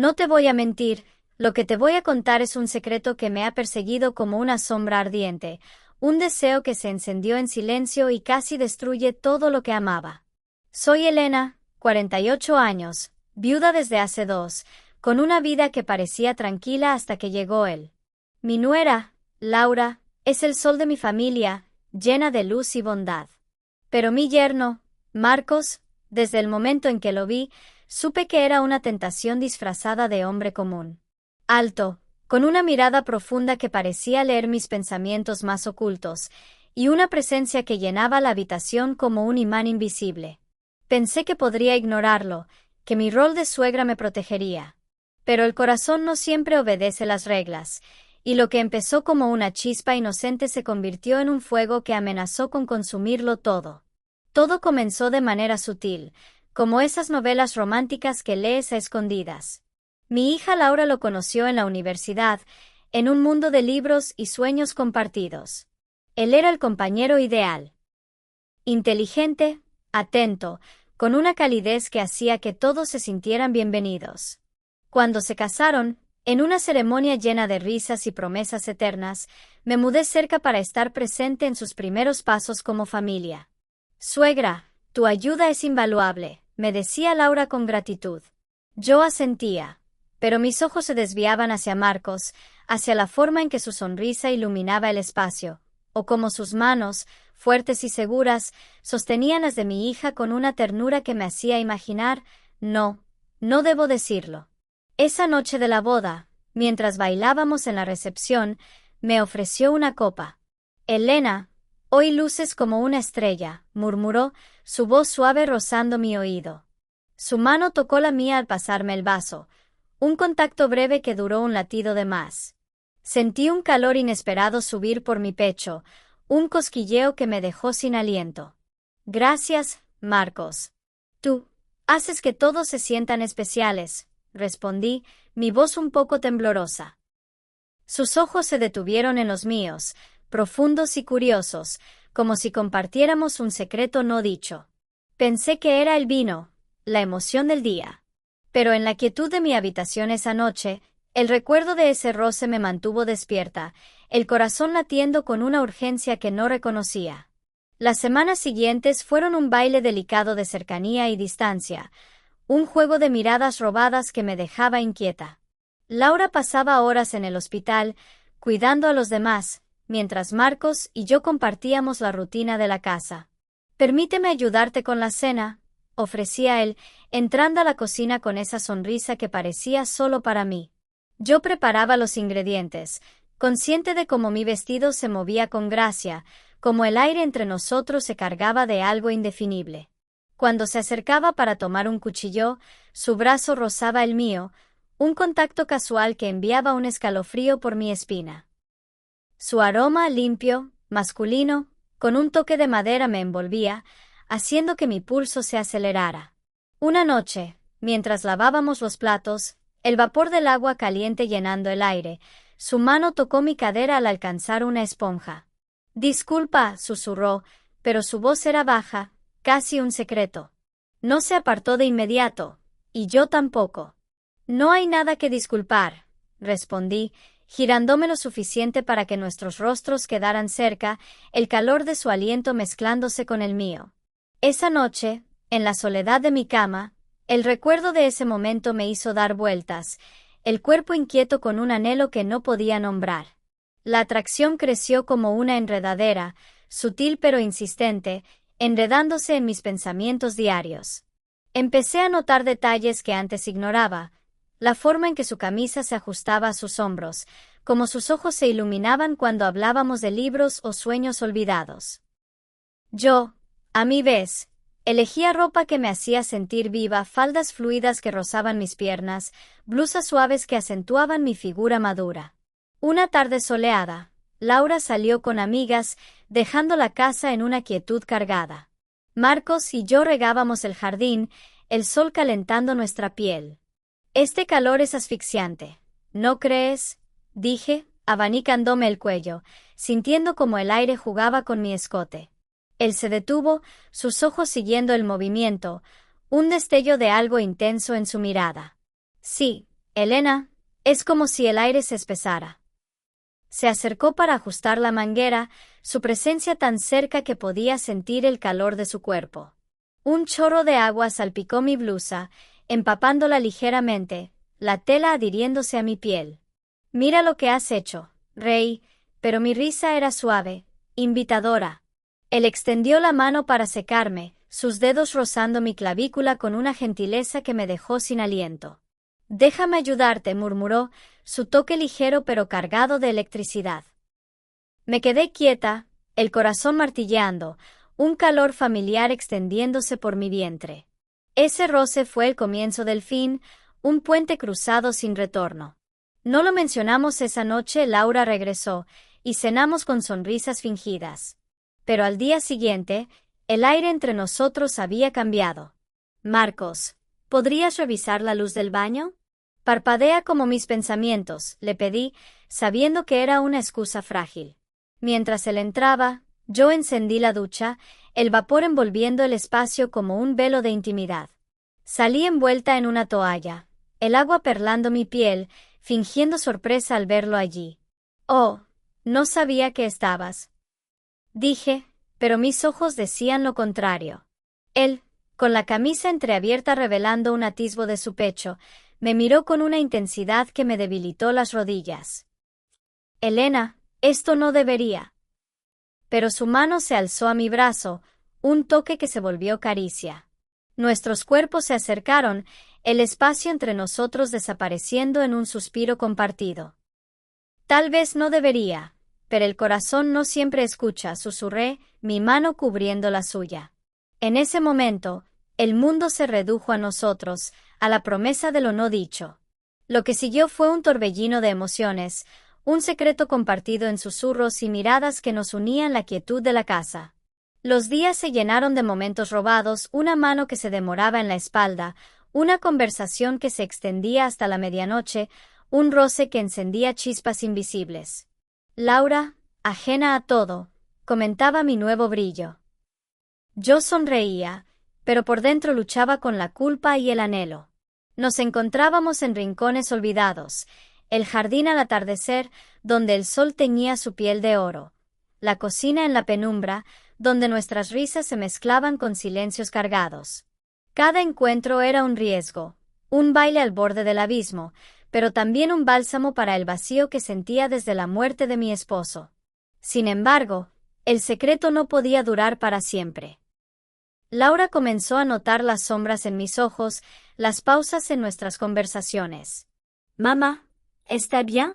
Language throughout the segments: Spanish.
No te voy a mentir, lo que te voy a contar es un secreto que me ha perseguido como una sombra ardiente, un deseo que se encendió en silencio y casi destruye todo lo que amaba. Soy Elena, 48 años, viuda desde hace 2, con una vida que parecía tranquila hasta que llegó él. Mi nuera, Laura, es el sol de mi familia, llena de luz y bondad. Pero mi yerno, Marcos, desde el momento en que lo vi, supe que era una tentación disfrazada de hombre común. Alto, con una mirada profunda que parecía leer mis pensamientos más ocultos, y una presencia que llenaba la habitación como un imán invisible. Pensé que podría ignorarlo, que mi rol de suegra me protegería. Pero el corazón no siempre obedece las reglas, y lo que empezó como una chispa inocente se convirtió en un fuego que amenazó con consumirlo todo. Todo comenzó de manera sutil, como esas novelas románticas que lees a escondidas. Mi hija Laura lo conoció en la universidad, en un mundo de libros y sueños compartidos. Él era el compañero ideal. Inteligente, atento, con una calidez que hacía que todos se sintieran bienvenidos. Cuando se casaron, en una ceremonia llena de risas y promesas eternas, me mudé cerca para estar presente en sus primeros pasos como familia. Suegra, tu ayuda es invaluable, me decía Laura con gratitud. Yo asentía, pero mis ojos se desviaban hacia Marcos, hacia la forma en que su sonrisa iluminaba el espacio, o como sus manos, fuertes y seguras, sostenían las de mi hija con una ternura que me hacía imaginar, no debo decirlo. Esa noche de la boda, mientras bailábamos en la recepción, me ofreció una copa. Elena, hoy luces como una estrella, murmuró, su voz suave rozando mi oído. Su mano tocó la mía al pasarme el vaso, un contacto breve que duró un latido de más. Sentí un calor inesperado subir por mi pecho, un cosquilleo que me dejó sin aliento. Gracias, Marcos. Tú haces que todos se sientan especiales, respondí, mi voz un poco temblorosa. Sus ojos se detuvieron en los míos, profundos y curiosos, como si compartiéramos un secreto no dicho. Pensé que era el vino, la emoción del día. Pero en la quietud de mi habitación esa noche, el recuerdo de ese roce me mantuvo despierta, el corazón latiendo con una urgencia que no reconocía. Las semanas siguientes fueron un baile delicado de cercanía y distancia, un juego de miradas robadas que me dejaba inquieta. Laura pasaba horas en el hospital, cuidando a los demás, mientras Marcos y yo compartíamos la rutina de la casa. Permíteme ayudarte con la cena, ofrecía él, entrando a la cocina con esa sonrisa que parecía solo para mí. Yo preparaba los ingredientes, consciente de cómo mi vestido se movía con gracia, como el aire entre nosotros se cargaba de algo indefinible. Cuando se acercaba para tomar un cuchillo, su brazo rozaba el mío, un contacto casual que enviaba un escalofrío por mi espina. Su aroma limpio, masculino, con un toque de madera me envolvía, haciendo que mi pulso se acelerara. Una noche, mientras lavábamos los platos, el vapor del agua caliente llenando el aire, su mano tocó mi cadera al alcanzar una esponja. Disculpa, susurró, pero su voz era baja, casi un secreto. No se apartó de inmediato, y yo tampoco. No hay nada que disculpar, respondí, girándome lo suficiente para que nuestros rostros quedaran cerca, el calor de su aliento mezclándose con el mío. Esa noche, en la soledad de mi cama, el recuerdo de ese momento me hizo dar vueltas, el cuerpo inquieto con un anhelo que no podía nombrar. La atracción creció como una enredadera, sutil pero insistente, enredándose en mis pensamientos diarios. Empecé a notar detalles que antes ignoraba, la forma en que su camisa se ajustaba a sus hombros, como sus ojos se iluminaban cuando hablábamos de libros o sueños olvidados. Yo, a mi vez, elegía ropa que me hacía sentir viva, faldas fluidas que rozaban mis piernas, blusas suaves que acentuaban mi figura madura. Una tarde soleada, Laura salió con amigas, dejando la casa en una quietud cargada. Marcos y yo regábamos el jardín, el sol calentando nuestra piel. Este calor es asfixiante, ¿no crees?, dije, abanicándome el cuello, sintiendo como el aire jugaba con mi escote. Él se detuvo, sus ojos siguiendo el movimiento, un destello de algo intenso en su mirada. Sí, Elena, es como si el aire se espesara. Se acercó para ajustar la manguera, su presencia tan cerca que podía sentir el calor de su cuerpo. Un chorro de agua salpicó mi blusa, empapándola ligeramente, la tela adhiriéndose a mi piel. Mira lo que has hecho, Rey, pero mi risa era suave, invitadora. Él extendió la mano para secarme, sus dedos rozando mi clavícula con una gentileza que me dejó sin aliento. Déjame ayudarte, murmuró, su toque ligero pero cargado de electricidad. Me quedé quieta, el corazón martilleando, un calor familiar extendiéndose por mi vientre. Ese roce fue el comienzo del fin, un puente cruzado sin retorno. No lo mencionamos esa noche, Laura regresó, y cenamos con sonrisas fingidas. Pero al día siguiente, el aire entre nosotros había cambiado. Marcos, ¿podrías revisar la luz del baño? Parpadea como mis pensamientos, le pedí, sabiendo que era una excusa frágil. Mientras él entraba, yo encendí la ducha, el vapor envolviendo el espacio como un velo de intimidad. Salí envuelta en una toalla, el agua perlando mi piel, fingiendo sorpresa al verlo allí. Oh, no sabía que estabas. Dije, pero mis ojos decían lo contrario. Él, con la camisa entreabierta revelando un atisbo de su pecho, me miró con una intensidad que me debilitó las rodillas. Elena, esto no debería. Pero su mano se alzó a mi brazo, un toque que se volvió caricia. Nuestros cuerpos se acercaron, el espacio entre nosotros desapareciendo en un suspiro compartido. Tal vez no debería, pero el corazón no siempre escucha, susurré, mi mano cubriendo la suya. En ese momento, el mundo se redujo a nosotros, a la promesa de lo no dicho. Lo que siguió fue un torbellino de emociones, un secreto compartido en susurros y miradas que nos unían la quietud de la casa. Los días se llenaron de momentos robados, una mano que se demoraba en la espalda, una conversación que se extendía hasta la medianoche, un roce que encendía chispas invisibles. Laura, ajena a todo, comentaba mi nuevo brillo. Yo sonreía, pero por dentro luchaba con la culpa y el anhelo. Nos encontrábamos en rincones olvidados, el jardín al atardecer, donde el sol teñía su piel de oro, la cocina en la penumbra, donde nuestras risas se mezclaban con silencios cargados. Cada encuentro era un riesgo, un baile al borde del abismo, pero también un bálsamo para el vacío que sentía desde la muerte de mi esposo. Sin embargo, el secreto no podía durar para siempre. Laura comenzó a notar las sombras en mis ojos, las pausas en nuestras conversaciones. «Mamá, ¿está bien?»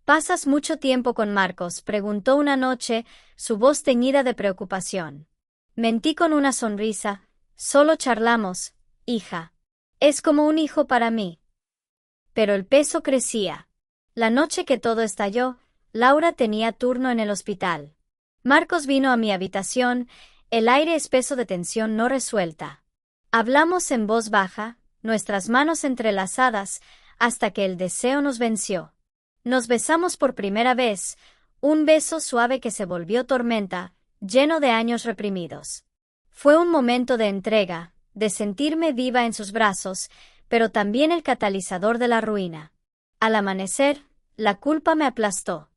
«¿Pasas mucho tiempo con Marcos?», preguntó una noche, su voz teñida de preocupación. Mentí con una sonrisa. «Solo charlamos, hija. Es como un hijo para mí». Pero el peso crecía. La noche que todo estalló, Laura tenía turno en el hospital. Marcos vino a mi habitación, el aire espeso de tensión no resuelta. Hablamos en voz baja, nuestras manos entrelazadas, hasta que el deseo nos venció. Nos besamos por primera vez, un beso suave que se volvió tormenta, lleno de años reprimidos. Fue un momento de entrega, de sentirme viva en sus brazos, pero también el catalizador de la ruina. Al amanecer, la culpa me aplastó.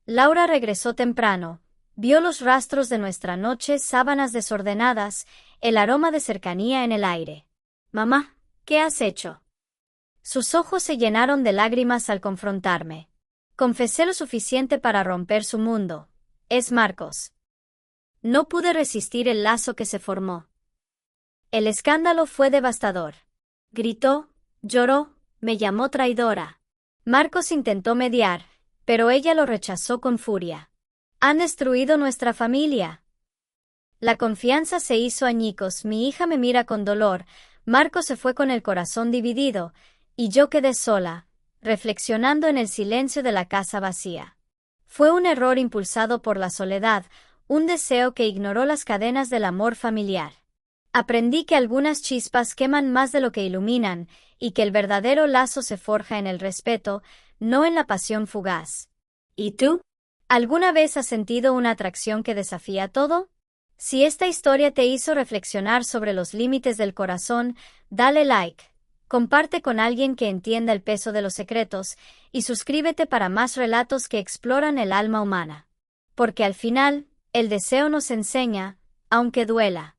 Laura regresó temprano, vio los rastros de nuestra noche, sábanas desordenadas, el aroma de cercanía en el aire. «Mamá, ¿qué has hecho?» Sus ojos se llenaron de lágrimas al confrontarme. Confesé lo suficiente para romper su mundo. Es Marcos. No pude resistir el lazo que se formó. El escándalo fue devastador. Gritó, lloró, me llamó traidora. Marcos intentó mediar, pero ella lo rechazó con furia. «Han destruido nuestra familia». La confianza se hizo añicos, mi hija me mira con dolor, Marcos se fue con el corazón dividido, y yo quedé sola, reflexionando en el silencio de la casa vacía. Fue un error impulsado por la soledad, un deseo que ignoró las cadenas del amor familiar. Aprendí que algunas chispas queman más de lo que iluminan, y que el verdadero lazo se forja en el respeto, no en la pasión fugaz. ¿Y tú? ¿Alguna vez has sentido una atracción que desafía todo? Si esta historia te hizo reflexionar sobre los límites del corazón, dale like, comparte con alguien que entienda el peso de los secretos, y suscríbete para más relatos que exploran el alma humana. Porque al final, el deseo nos enseña, aunque duela.